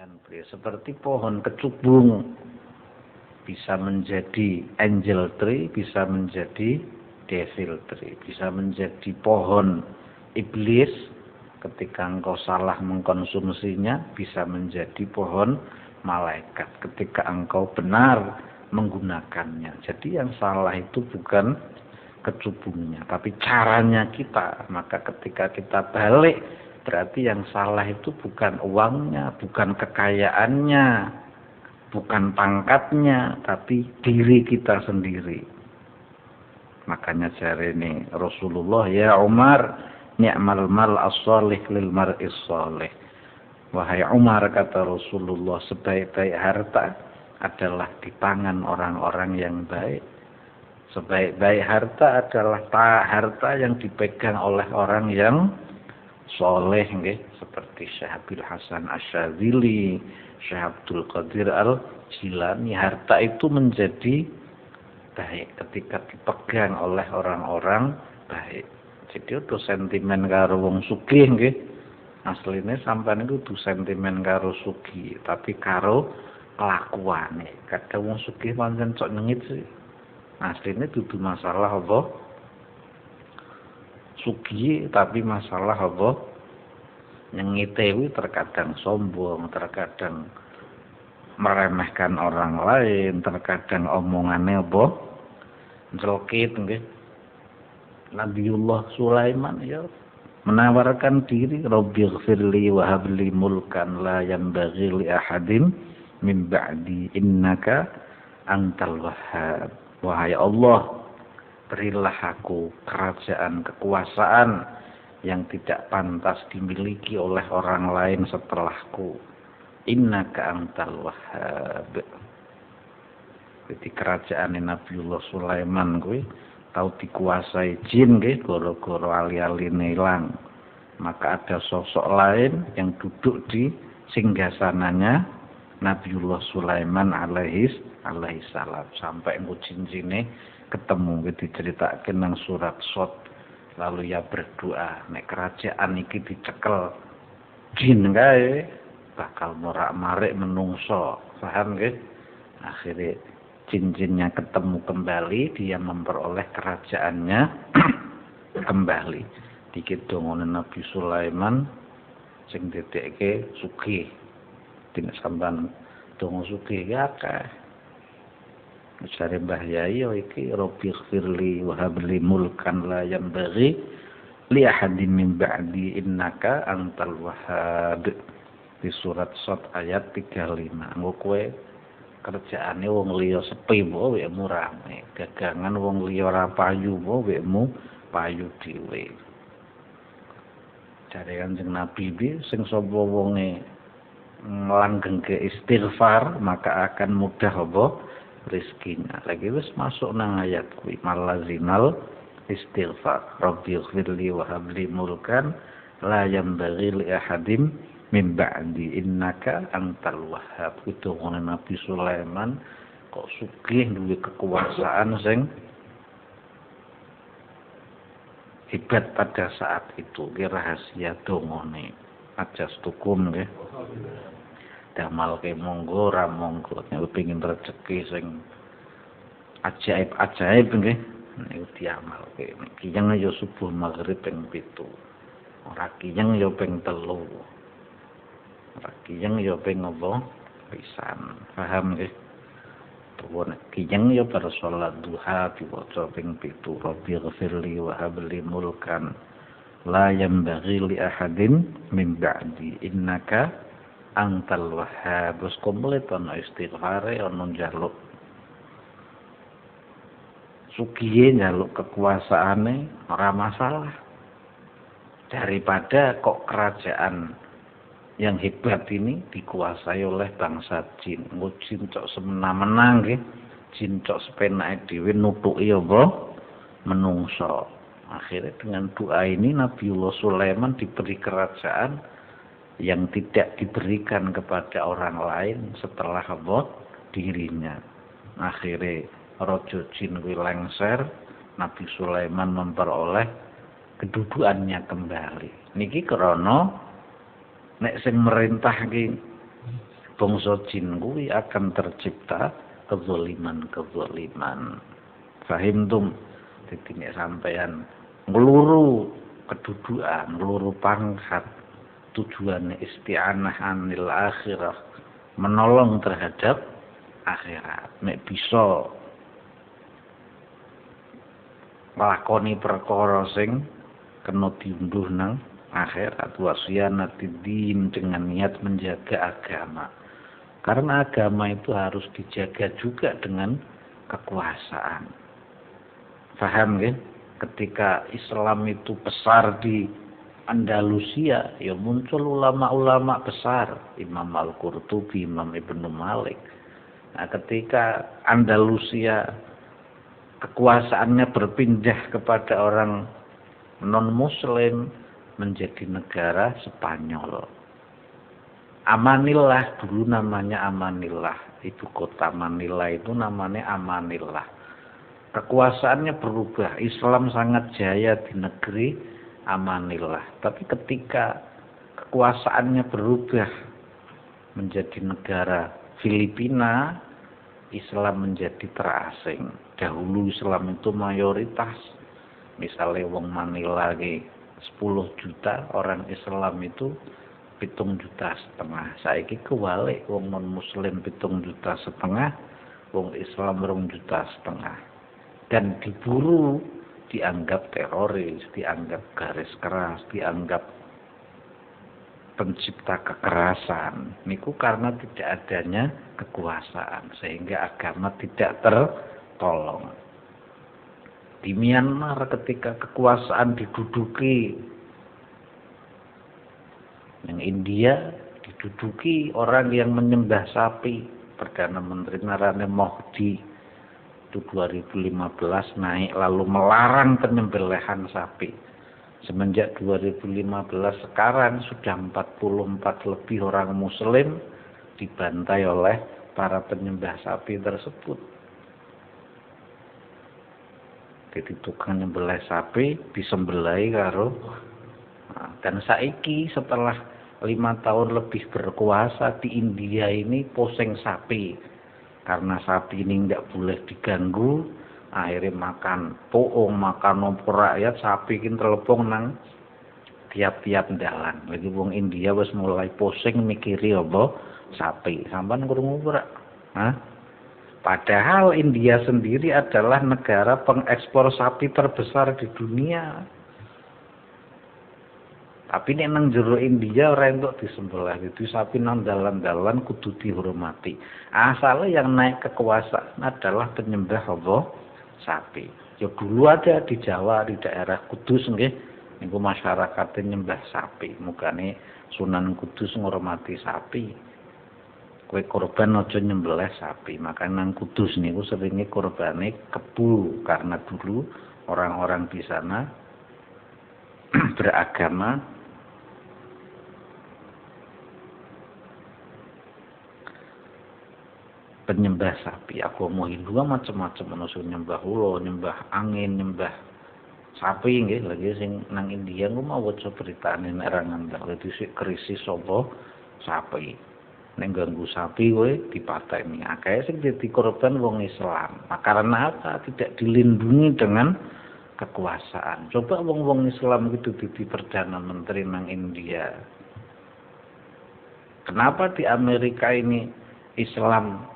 kelebihan beliau. Seperti pohon kecubung bisa menjadi angel tree, bisa menjadi devil tree, bisa menjadi pohon iblis ketika engkau salah mengkonsumsinya, bisa menjadi pohon malaikat ketika engkau benar menggunakannya. Jadi yang salah itu bukan kecubungnya, tapi caranya kita. Maka ketika kita balik, berarti yang salah itu bukan uangnya, bukan kekayaannya, bukan pangkatnya, tapi diri kita sendiri. Makanya jari ini Rasulullah, ya Umar, ni'mal mal as-salih lil mar'is salih. Wahai Umar, kata Rasulullah, sebaik-baik harta adalah di tangan orang-orang yang baik. Sebaik-baik harta adalah harta yang dipegang oleh orang yang soleh, seperti Syekh Abdul Hasan Asyadzili, Syekh Abdul Qadir Al-Jilani. Harta itu menjadi baik ketika dipegang oleh orang-orang baik. Jadi itu sentimen karo wong sugih nggih. Asline sampean iku kudu sentimen karo sugih, tapi karo kelakuane. Kadang wong sugih pancen cok nyengit sih. Asline dudu masalah apa? Sugih, tapi masalah apa? Nyengite terkadang sombong, terkadang meremehkan orang lain, terkadang omongannya apa? Jelekit nggih. Nabiullah Sulaiman ya menawarkan diri, Rabbighfirli wa habli mulkan la yanbaghi li ahadin min ba'di innaka antal wahhab. Wahai Allah, berilah aku kerajaan, kekuasaan yang tidak pantas dimiliki oleh orang lain setelahku. Innaka antal wahhab. Jadi kerajaan Nabiullah Sulaiman kuwi tau dikuasai jin nggih, gara-gara ali-aline ilang. Maka ada sosok lain yang duduk di singgasananya Nabiullah Sulaiman alaihi salam, sampai engko cincine ketemu diceritakan nang surat Shad. Lalu ya berdoa, nek kerajaan iki dicekel jin kae bakal morak-marik menungso, paham nggih? Akhirnya cincin-cinnya ketemu kembali, dia memperoleh kerajaannya kembali. Dikit dongone Nabi Sulaiman sing dedekke sugih. Dene sampean donga sugih ya akeh. Cari Mbah Yai iki Rabbighfirli wa habli mulkan la yanbaghi li ahadin min ba'di innaka antal wahhab. Di surat Shad ayat 35. Engko kowe kerjaane wong liya sepi wae wekmu rame, dagangan wong liya ora payu wae wekmu payu dhewe. Jare Kanjeng Nabi bi sing sapa wonge langgengke istighfar maka akan mudah apa rezekinya. Lagi wis masuk nang ayat kuwi malazinal istighfar. Rabbighfirli wa habli mulkan la yanbaghi li ahadin min ba'di innaka antal wahhab. Itu ngene Nabi Sulaiman kok sugih duwe kekuasaan sing hebat pada saat itu. Ki rahasia dongane ajas tukum nggih. Damal ke monggo ra monggo nek pengin rezeki sing ajaib-ajaib nggih niku diamalke. Kiyeng ya subuh maghrib ping 7. Ora kiyeng ya ping 3. Kiyeng ya ping apa pisan, paham nggih? Tuwon kiyeng ya bar salat duha diwaca ping 7. Rabbighfirli wa habli mulkan la yanbaghi li ahadin min ba'di innaka antal wahhab. Wis komplit ana istighfare, ana njaluk sugihe, njaluk kekuasaane ora masalah. Daripada kok kerajaan yang hebat ini dikuasai oleh bangsa jin. Jin cok semena-mena nggih. Jin cok sepenake dhewe nutuki apa menungso. Akhirnya dengan doa ini Nabiullah Sulaiman diberi kerajaan yang tidak diberikan kepada orang lain setelah apa dirinya. Akhirnya raja jin kuwi lengser, Nabi Sulaiman memperoleh kedudukannya kembali. Niki krana nek sing merintah ki bangsa jin kuwi akan tercipta kezaliman. Fahimtum? Dadi nek sampean ngluru kedudukan, ngluru pangkat, tujuannya isti'anah anil akhirah, menolong terhadap akhirat. Nek bisa nglakoni perkara sing kena diunduh nang akhirat, wasyanatid-din, dengan niat menjaga agama. Karena agama itu harus dijaga juga dengan kekuasaan. Paham kan? Ketika Islam itu besar di Andalusia, ya muncul ulama-ulama besar, Imam Al-Qurtubi, Imam Ibnu Malik. Nah, ketika Andalusia kekuasaannya berpindah kepada orang non-Muslim, menjadi negara Spanyol. Amanillah dulu namanya Amanillah, ibu kota Manila itu namanya Amanillah. Kekuasaannya berubah, Islam sangat jaya di negeri Amanillah. Tapi ketika kekuasaannya berubah menjadi negara Filipina, Islam menjadi terasing. Dahulu Islam itu mayoritas. Misalnya wong Manila 10 juta, orang Islam itu 7,5 juta. Saiki kewalik, wong non Muslim 7,5 juta, wong Islam 2,5 juta. Dan diburu, dianggap teroris, dianggap garis keras, dianggap pencipta kekerasan. Niku karena tidak adanya kekuasaan, sehingga agama tidak tertolong. Di Myanmar ketika kekuasaan diduduki yang India, diduduki orang yang menyembah sapi. Perdana Menteri Narendra Modi itu 2015 naik lalu melarang penyembelihan sapi. Semenjak 2015 sekarang sudah 44 lebih orang Muslim dibantai oleh para penyembah sapi tersebut. Jadi tukang nyembelih sapi disembelih karo. Dan saiki setelah 5 tahun lebih berkuasa di India ini pusing sapi. Karena sapi ini tidak boleh diganggu, akhirnya makan poong, makan ompor rakyat, sapi ini telepong nang tiap-tiap dalan. Lagi wong India wis mulai pusing mikiri apa sapi. Sampeyan krungu ora? Hah? Padahal India sendiri adalah negara pengekspor sapi terbesar di dunia. Tapi ini nang jero India ora entuk disembelih. Itu sapi nang dalan-dalan kudu dihormati. Asalnya yang naik kekuasaan adalah penyembah apa? Sapi. Ya dulu ada di Jawa, di daerah Kudus nggih. Niku masyarakate nyembah sapi. Mugane Sunan Kudus ngurmati sapi. Kowe korban aja nyembelih sapi. Makanya nang Kudus niku seringe korbane kebu, karena dulu orang-orang di sana beragama penyembah sapi. Agama Hindu macam-macam, ana sing nyembah ula, nyembah angin, nyembah sapi nggih. Lagi sing nang India ku mau waca beritane nek ra ngandel dadi krisis apa sapi. Nek ganggu sapi kowe dipateni. Akeh sing dadi korban wong Islam. Nah, karena apa? Tidak dilindungi dengan kekuasaan. Coba wong-wong Islam itu di Perdana Menteri nang India. Kenapa di Amerika ini Islam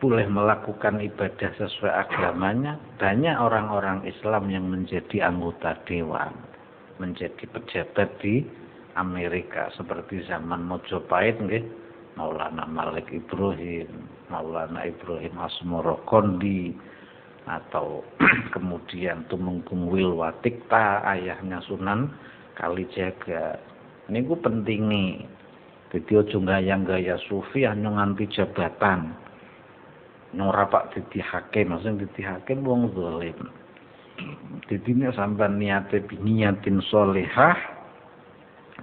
boleh melakukan ibadah sesuai agamanya? Banyak orang-orang Islam yang menjadi anggota dewan, menjadi pejabat di Amerika, seperti zaman Mojopahit nggih, Maulana Malik Ibrahim, Maulana Ibrahim Asmorokondi, atau kemudian Tumenggung Wilwatikta, ayahnya Sunan Kalijaga. Niku penting nih. Jadi aja gaya sufi hanya nganti jabatan. Ora pak dadi hakim, maksudnya dadi hakim wong zalim. Jadi nek sampean niatin sholihah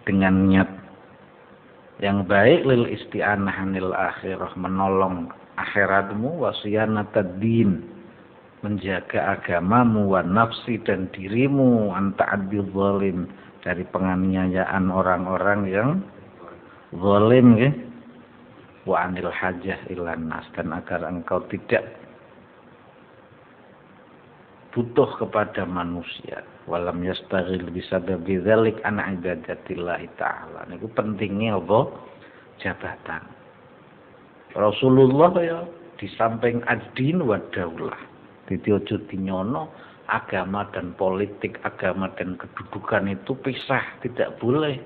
dengan niat yang baik, lil isti'anah anil akhirah, menolong akhiratmu, wasyanatad-din, menjaga agamamu, wa nafsi, dan dirimu, anta'adil zalim, dari penganiayaan orang-orang yang zalim ya. wa anil hajah ilan nas, dan agar engkau tidak butuh kepada manusia. Walam yastaghil bisababi dzalik an ibadatillah taala. Niku pentingnya apa? Jabatan. Rasulullah ya di samping ad-din wa daulah. Dadi aja dinyono agama dan politik, agama dan kedudukan itu pisah, tidak boleh.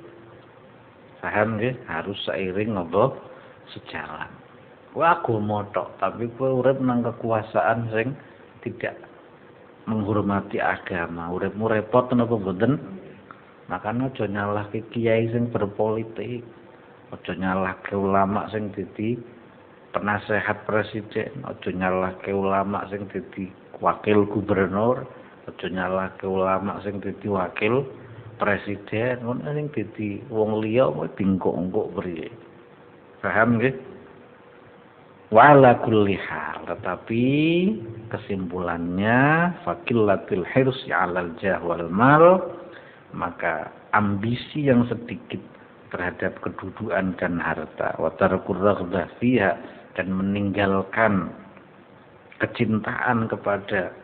Paham nggih? Harus seiring apa? Sejalan. Wah, agama tok, tapi kowe urip nang kekuasaan sing tidak menghormati agama, uripmu repot napa mboten? Makanya aja nyalahke kiai sing berpolitik, aja nyalahke ulama sing dadi penasehat presiden, aja nyalahke ulama sing dadi wakil gubernur, aja nyalahke ulama sing dadi wakil presiden, ngono sing dadi wong liya kok dingkok-engkok priye. Paham nggih? Wala kulli hal, tetapi kesimpulannya faqillatul hirsi 'alal jah wal mal, maka ambisi yang sedikit terhadap kedudukan dan harta, wa tarkur raghbah fiha, dan meninggalkan kecintaan kepada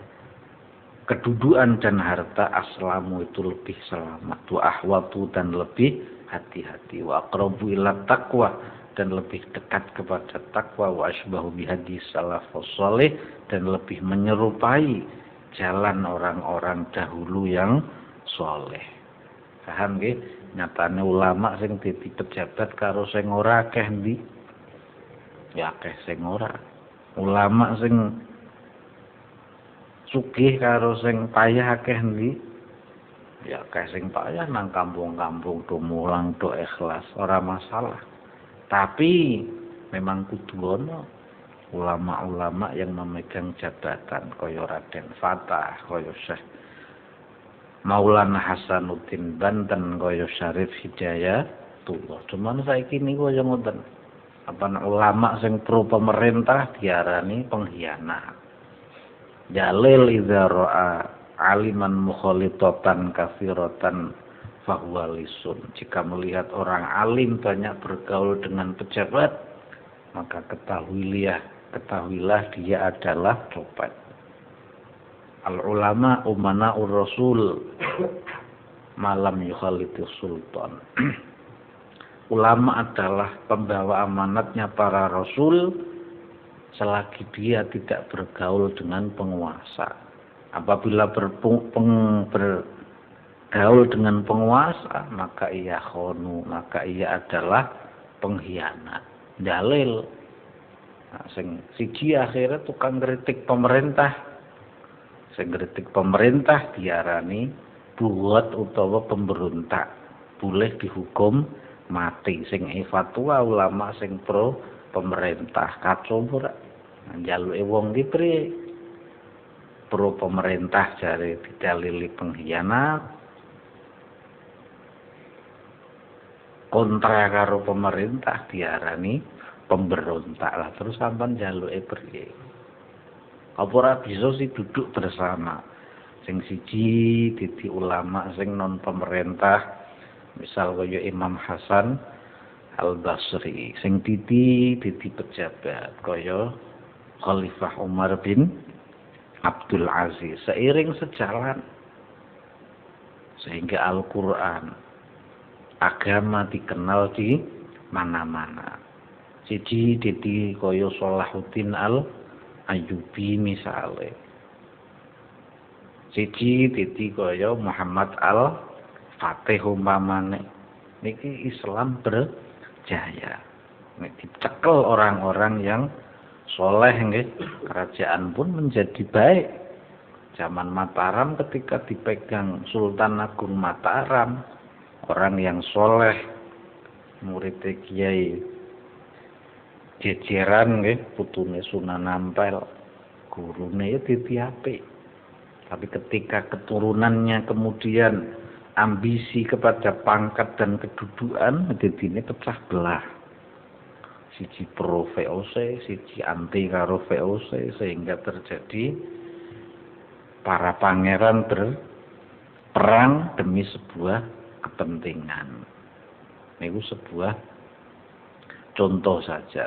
kedudukan dan harta, aslamu itu lebih selamat, wa ahwatu dan lebih hati-hati, wa aqrabu ila taqwa dan lebih dekat kepada takwa, wa asbahu bihadis salafus salih dan lebih menyerupai jalan orang-orang dahulu yang soleh. Paham nggih? Nyatane ulama sing dadi pejabat karo sing ora akeh ndi? Ya akeh sing ora. Ulama sing sugih karo sing payah akeh ndi? Ya akeh sing payah nang kampung-kampung do mulang do ikhlas, ora masalah. Tapi memang kudu ono ulama-ulama yang memegang jabatan kaya Raden Fatah, kaya Syekh Maulana Hasanuddin Banten, kaya Syarif Hidayatullah. Cuman saiki niku kaya ngoten. Apa ulama sing pro pemerintah diarani pengkhianat. Jalil idza ra'a aliman mukhalitotan kafiratan fahuwa lisun. Jika melihat orang alim banyak bergaul dengan pejabat, maka ketahuilah dia adalah copet. Al ulama umana ur rasul malam yukhalitus sultan. Ulama adalah pembawa amanatnya para rasul selagi dia tidak bergaul dengan penguasa. Apabila bergaul dengan penguasa, maka ia khonu, maka ia adalah pengkhianat. Dalil. Nah, siji akhirnya tukang kritik pemerintah. Sing kritik pemerintah diarani buat utawa pemberontak. Boleh dihukum mati. Sing fatwa ulama sing pro pemerintah kacau ora. Njaluke wong ki priye? Pro pemerintah jare didalili pengkhianat, kontra karo pemerintah diarani pemberontak. Lah terus sampean njaluke priye? Apa ora bisa sih duduk bersama? Sing siji dadi ulama sing non pemerintah, misal kaya Imam Hasan Al-Basri, sing dadi pejabat kaya Khalifah Umar bin Abdul Aziz, seiring sejalan sehingga Al-Quran agama dikenal di mana-mana. Siji dadi kaya Salahuddin Al-Ayyubi misale. Siji dadi kaya Muhammad Al-Fatih umpamane. Niki Islam berjaya. Nek dicekel orang-orang yang soleh nggih, kerajaan pun menjadi baik. Zaman Mataram ketika dipegang Sultan Agung Mataram, orang yang soleh, murid Kiai Jejeran nggih, putune Sunan Ampel, gurune ya dadi apik. Tapi ketika keturunannya kemudian ambisi kepada pangkat dan kedudukan, dadine pecah belah. Siji pro VOC, siji anti karo VOC, sehingga terjadi para pangeran berperang demi sebuah kepentingan. Ini sebuah contoh saja.